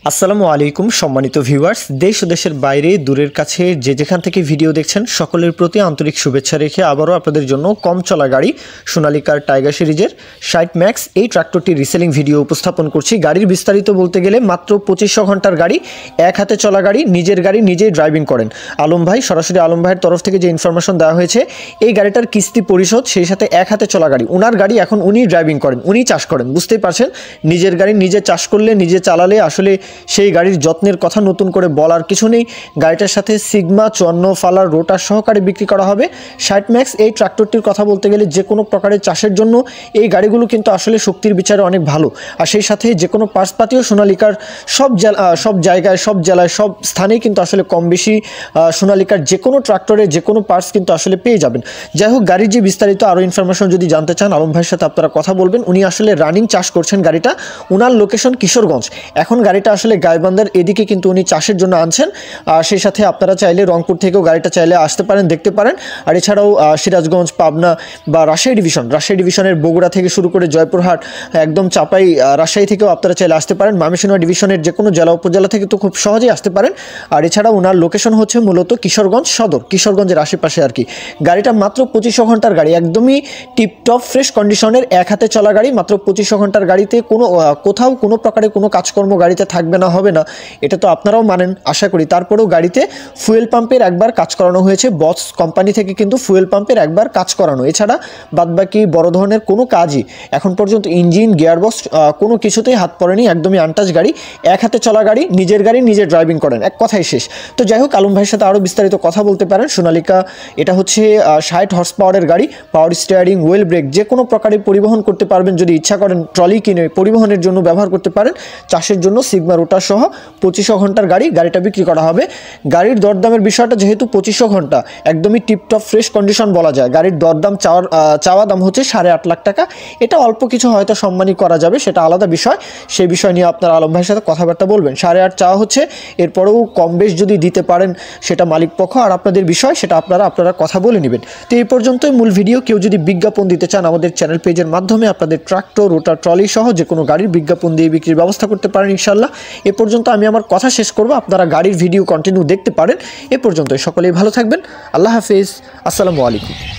আসসালামু আলাইকুম সম্মানিত ভিউয়ার্স, দেশ ও দেশের বাইরে দূরের কাছে যে যেখান থেকে ভিডিও দেখছেন সকলের প্রতি আন্তরিক শুভেচ্ছা রেখে আবারও আপনাদের জন্য কম চলা গাড়ি সোনালিকার টাইগার সিরিজের 60 ম্যাক্স এই ট্রাক্টরটি রিসেলিং ভিডিও উপস্থাপন করছি। গাড়ির বিস্তারিত বলতে গেলে মাত্র 2500 ঘন্টার গাড়ি, এক হাতে চলা গাড়ি, নিজের গাড়ি নিজেই ড্রাইভিং করেন আলম ভাই। সরাসরি আলম ভাইয়ের তরফ থেকে যে ইনফরমেশন দেওয়া হয়েছে, এই গাড়িটার কিস্তি পরিশোধ, সেই সাথে এক হাতে চলা গাড়ি, উনার গাড়ি এখন উনি ড্রাইভিং করেন, উনি চাষ করেন। বুঝতেই পারছেন, নিজের গাড়ি নিজে চাষ করলে নিজে চালালে আসলে সেই গাড়ির যত্নের কথা নতুন করে বলার কিছু নেই। গাড়িটার সাথে সিগমা 54 ফালার রোটার সহকারে বিক্রি করা হবে। 60 ম্যাক্স এই ট্রাক্টরটির কথা বলতে গেলে যে কোনো প্রকারের চাষের জন্য এই গাড়িগুলো কিন্তু আসলে শক্তির বিচারে অনেক ভালো। আর সেই সাথে যে কোনো পার্সপাতিও সোনালিকার সব জায়গায়, সব জেলায়, সব স্থানেই কিন্তু আসলে কম বেশি সোনালিকার যে কোনো ট্রাক্টরে যে কোনো পার্টস কিন্তু আসলে পেয়ে যাবেন। যাই হোক, গাড়ির যে বিস্তারিত আরও ইনফরমেশন যদি জানতে চান, আলম ভাইয়ের সাথে আপনারা কথা বলবেন। উনি আসলে রানিং চাষ করছেন গাড়িটা, উনার লোকেশন কিশোরগঞ্জ। এখন গাড়িটা আসলে গাইবান্ধার এদিকে কিন্তু উনি চাষের জন্য আনছেন। সেই সাথে আপনারা চাইলে রংপুর থেকেও গাড়িটা চাইলে আসতে পারেন, দেখতে পারেন। আর এছাড়াও সিরাজগঞ্জ, পাবনা বা রাজশাহী ডিভিশনের বগুড়া থেকে শুরু করে জয়পুরহাট, একদম চাপাই রাজশাহী থেকেও আপনারা চাইলে আসতে পারেন। ময়মনসিংহ ডিভিশনের যে কোনো জেলা উপজেলা থেকে তো খুব সহজেই আসতে পারেন। আর এছাড়াও ওনার লোকেশন হচ্ছে মূলত কিশোরগঞ্জ সদর, কিশোরগঞ্জের আশেপাশে আর কি। গাড়িটা মাত্র 2500 ঘন্টার গাড়ি, একদমই টিপটপ ফ্রেশ কন্ডিশনের এক হাতে চলা গাড়ি। মাত্র 2500 ঘন্টার গাড়িতে কোথাও কোনো প্রকারে কোনো কাজকর্ম গাড়িতে থাকবে না, হবে না, এটা তো আপনারাও মানেন আশা করি। তারপরেও গাড়িতে ফুয়েল পাম্পের একবার কাজ করানো হয়েছে, বস কোম্পানি থেকে কিন্তু ফুয়েল পাম্পের একবার কাজ করানো। এছাড়া বাদবাকি বড় ধরনের কোনো কাজই এখন পর্যন্ত ইঞ্জিন, গিয়ারবক্স কোনো কিছুতেই হাত পড়েনি। একদমই আনটাচ গাড়ি, এক হাতে চলা গাড়ি, নিজের গাড়ি নিজে ড্রাইভিং করেন, এক কথাই শেষ। তো যাই হোক, আলম ভাইয়ের সাথে আরও বিস্তারিত কথা বলতে পারেন। সোনালিকা এটা হচ্ছে 60 হর্স পাওয়ারের গাড়ি, পাওয়ার স্টিয়ারিং, হুইল ব্রেক যে কোনো প্রকারে পরিবহন করতে পারবেন। যদি ইচ্ছা করেন ট্রলি কিনে পরিবহনের জন্য ব্যবহার করতে পারেন। চাষের জন্য সিগমা রোটার সহ 2500 ঘন্টার গাড়িটা বিক্রি করা হবে। গাড়ির দরদামের বিষয়টা যেহেতু 2500 ঘন্টা একদমই টিপটপ ফ্রেশ কন্ডিশন বলা যায়, গাড়ির দরদাম চাওয়া দাম হচ্ছে 8.5 লাখ টাকা। এটা অল্প কিছু হয়তো সম্মানী করা যাবে, সেটা আলাদা বিষয়। সেই বিষয় নিয়ে আপনার আলম ভাইয়ের সাথে কথাবার্তা বলবেন। 8.5 চাওয়া হচ্ছে, এরপরেও কম বেশ যদি দিতে পারেন সেটা মালিক পক্ষ আর আপনাদের বিষয়, সেটা আপনারা কথা বলে নেবেন। তো এই পর্যন্তই মূল ভিডিও। কেউ যদি বিজ্ঞাপন দিতে চান আমাদের চ্যানেল পেজের মাধ্যমে আপনাদের ট্রাক্টর, রোটার, ট্রলি সহ যে কোনো গাড়ির বিজ্ঞাপন দিয়ে বিক্রির ব্যবস্থা করতে পারেন ইনশাল্লাহ। এ পর্যন্ত আমি আমার কথা শেষ করব, আপনারা গাড়ির ভিডিও কন্টিনিউ দেখতে পারেন। এ পর্যন্তই, সকলেই ভালো থাকবেন। আল্লাহ হাফেজ, আসসালামু আলাইকুম।